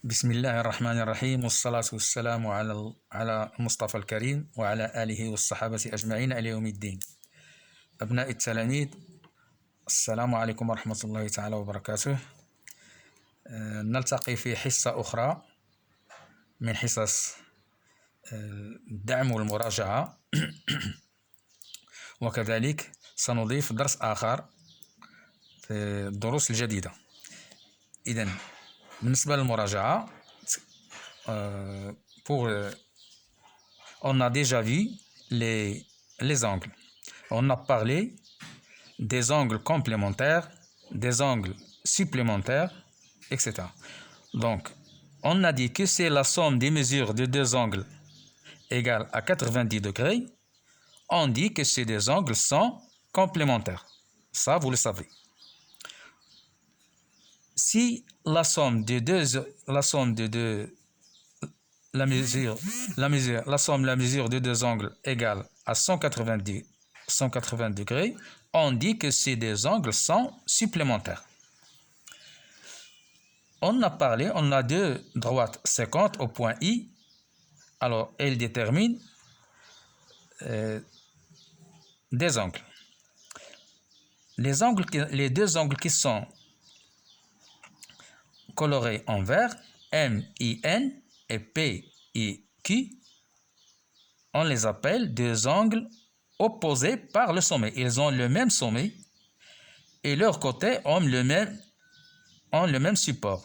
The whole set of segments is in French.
بسم الله الرحمن الرحيم والصلاة والسلام على المصطفى الكريم وعلى آله والصحابة أجمعين إلى يوم الدين. أبناء التلاميذ، السلام عليكم ورحمة الله تعالى وبركاته. نلتقي في حصة أخرى من حصص الدعم والمراجعة وكذلك سنضيف درس آخر في الدروس الجديدة. إذن بالنسبة للمراجعة, on a déjà vu les angles. On a parlé des angles complémentaires, des angles supplémentaires, etc. Donc, on a dit que c'est la somme des mesures de deux angles égale à 90 degrés. On dit que ces deux angles sont complémentaires. Ça, vous le savez. Si la mesure de deux angles égale à 180 degrés, on dit que ces deux angles sont supplémentaires. On a deux droites séquentes au point I. Alors, elle détermine des angles. Les deux angles qui sont colorés en vert, MIN et PIQ, on les appelle deux angles opposés par le sommet. Ils ont le même sommet et leurs côtés ont le même support.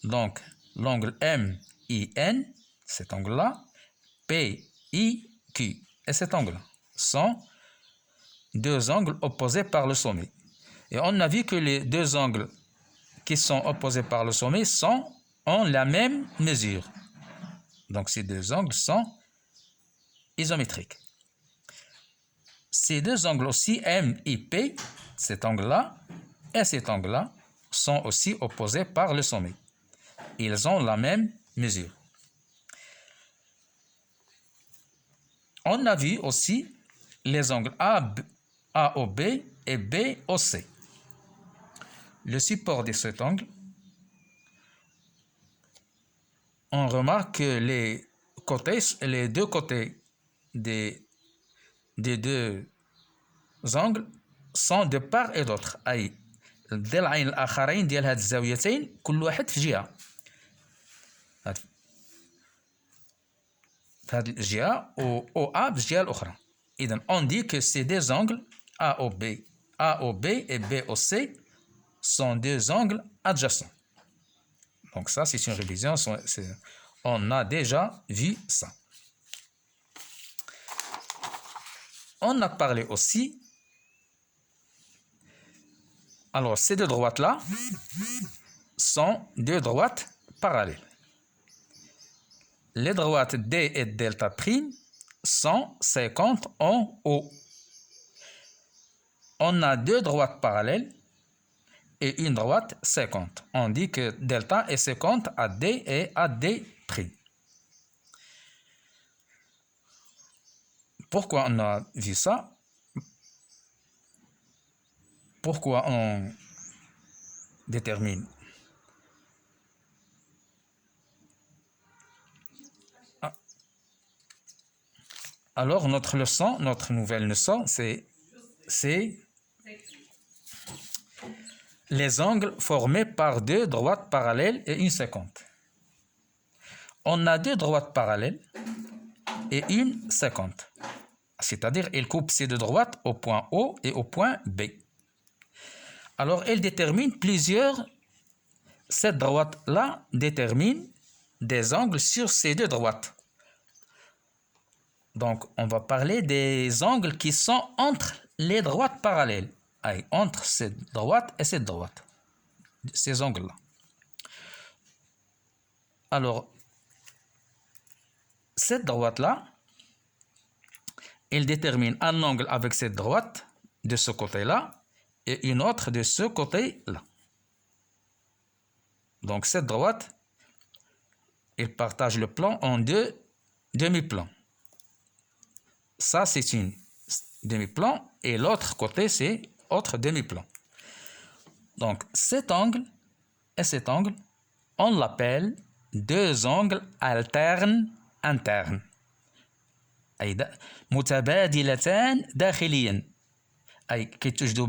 Donc, l'angle MIN, cet angle-là, PIQ et cet angle-là sont deux angles opposés par le sommet. Et on a vu que les deux angles qui sont opposés par le sommet ont la même mesure. Donc, ces deux angles sont isométriques. Ces deux angles aussi, M et P, cet angle-là et cet angle-là, sont aussi opposés par le sommet. Ils ont la même mesure. On a vu aussi les angles AOB et BOC. Le support de cet angle, on remarque que les deux côtés des deux angles sont de part et d'autre. أي الضلعين الآخرين ديال هاد الزاويتين كل واحد في جهة. في هاد الجهة و OA بالجهة الأخرى. إذن on dit que ces deux angles AOB et BOC sont deux angles adjacents. Donc ça, c'est une révision. On a déjà vu ça. On a parlé aussi. Alors, ces deux droites-là sont deux droites parallèles. Les droites D et delta prime sont 50 en haut. On a deux droites parallèles et une droite 50. On dit que delta est 50 à D et à D'. Pourquoi on a vu ça? Pourquoi on détermine? Alors, notre nouvelle leçon, c'est les angles formés par deux droites parallèles et une séquente. On a deux droites parallèles et une séquente. C'est-à-dire, elle coupe ces deux droites au point O et au point B. Alors, elle détermine cette droite-là détermine des angles sur ces deux droites. Donc, on va parler des angles qui sont entre les droites parallèles. Entre cette droite et cette droite. Ces angles-là. Alors, cette droite-là, elle détermine un angle avec cette droite de ce côté-là et une autre de ce côté-là. Donc, cette droite, elle partage le plan en deux demi-plans. Ça, c'est une demi-plan et l'autre côté, c'est autre demi-plan. Donc, cet angle et cet angle on l'appelle deux angles alternes internes. أي متبادلتان داخليا، أي كي توجد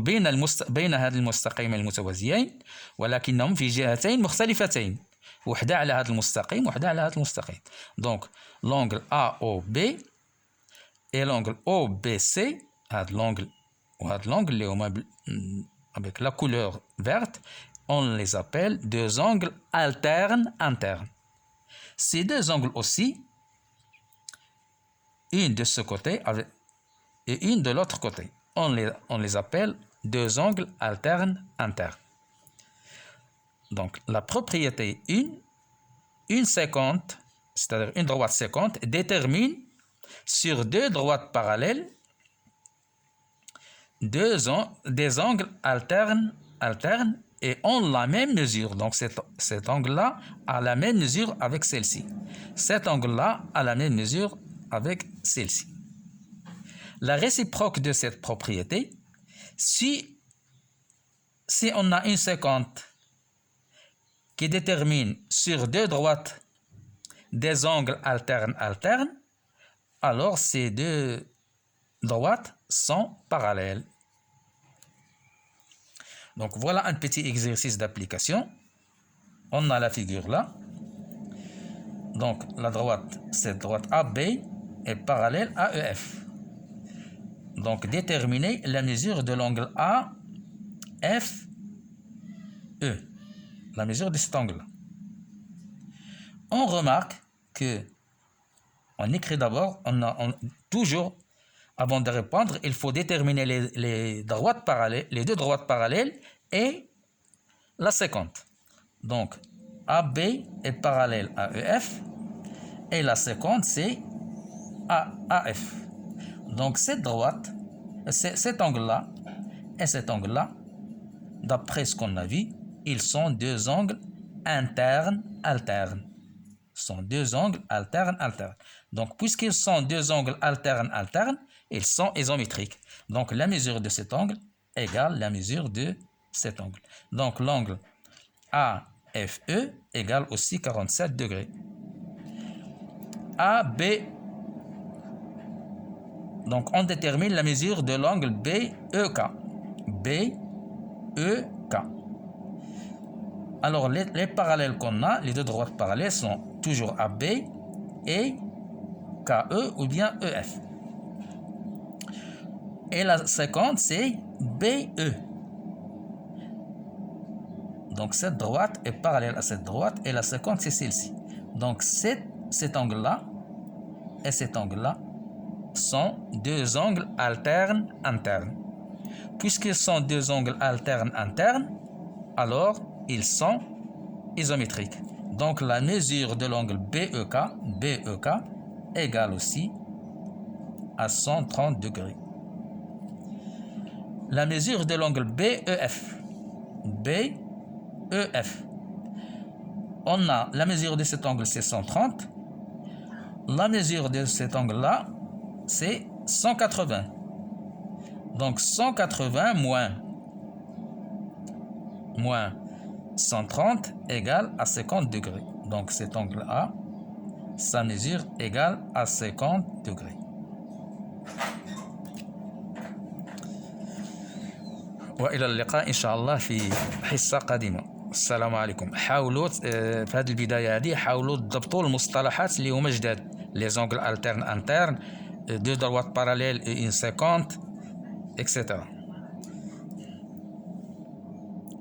بين هذا المستقيمين المتوازيين ولكنهم في جهتين مختلفتين، وحدة على هذا المستقيم وحدة على هذا المستقيم. Donc l'angle AOB et l'angle OBC، هذا l'angle وهذا l'angle اللي هما avec la couleur verte, on les appelle deux angles alternes internes. Ces deux angles aussi, une de ce côté et une de l'autre côté, on les appelle deux angles alternes internes. Donc la propriété une séquente, c'est-à-dire une droite séquente, détermine sur deux droites parallèles des angles alternes et ont la même mesure. Donc cet angle-là a la même mesure avec celle-ci. Cet angle-là a la même mesure avec celle-ci. La réciproque de cette propriété, si on a une séquente qui détermine sur deux droites des angles alternes, alors ces deux droites sont parallèles. Donc voilà un petit exercice d'application. On a la figure là. Donc la droite, cette droite AB est parallèle à EF. Donc déterminer la mesure de l'angle AFE. La mesure de cet angle-là. On remarque que on écrit d'abord, toujours avant de répondre, il faut déterminer les deux droites parallèles et la séquente. Donc AB est parallèle à EF et la séquente c'est AF. Donc cette droite, cet angle-là et cet angle-là, d'après ce qu'on a vu, ils sont deux angles alternes. Sont deux angles alternes. Donc puisqu'ils sont deux angles alternes, ils sont isométriques. Donc la mesure de cet angle égale la mesure de cet angle. Donc l'angle AFE égale aussi 47 degrés. AB, donc on détermine la mesure de l'angle BEK. Alors les parallèles qu'on a, les deux droites parallèles sont toujours AB et KE ou bien EF. Et la séquente c'est BE. Donc cette droite est parallèle à cette droite et la séquente c'est celle-ci. Donc cet angle-là et cet angle-là sont deux angles alternes internes. Puisqu'ils sont deux angles alternes internes, alors ils sont isométriques. Donc la mesure de l'angle BEK égale aussi à 130 degrés. La mesure de l'angle BEF, on a la mesure de cet angle c'est 130. La mesure de cet angle-là c'est 180. Donc 180 moins 130 égale à 50 degrés. Donc cet angle-là, sa mesure égale à 50 degrés. وإلى اللقاء إن شاء الله في حصة قادمة. السلام عليكم. حاولوا في هذه البداية هذه حاولوا تضبطوا المصطلحات اللي هما جداد. Les angles alternes internes, deux droites parallèles et une séquente, etc.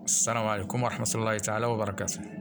السلام عليكم ورحمة الله تعالى وبركاته.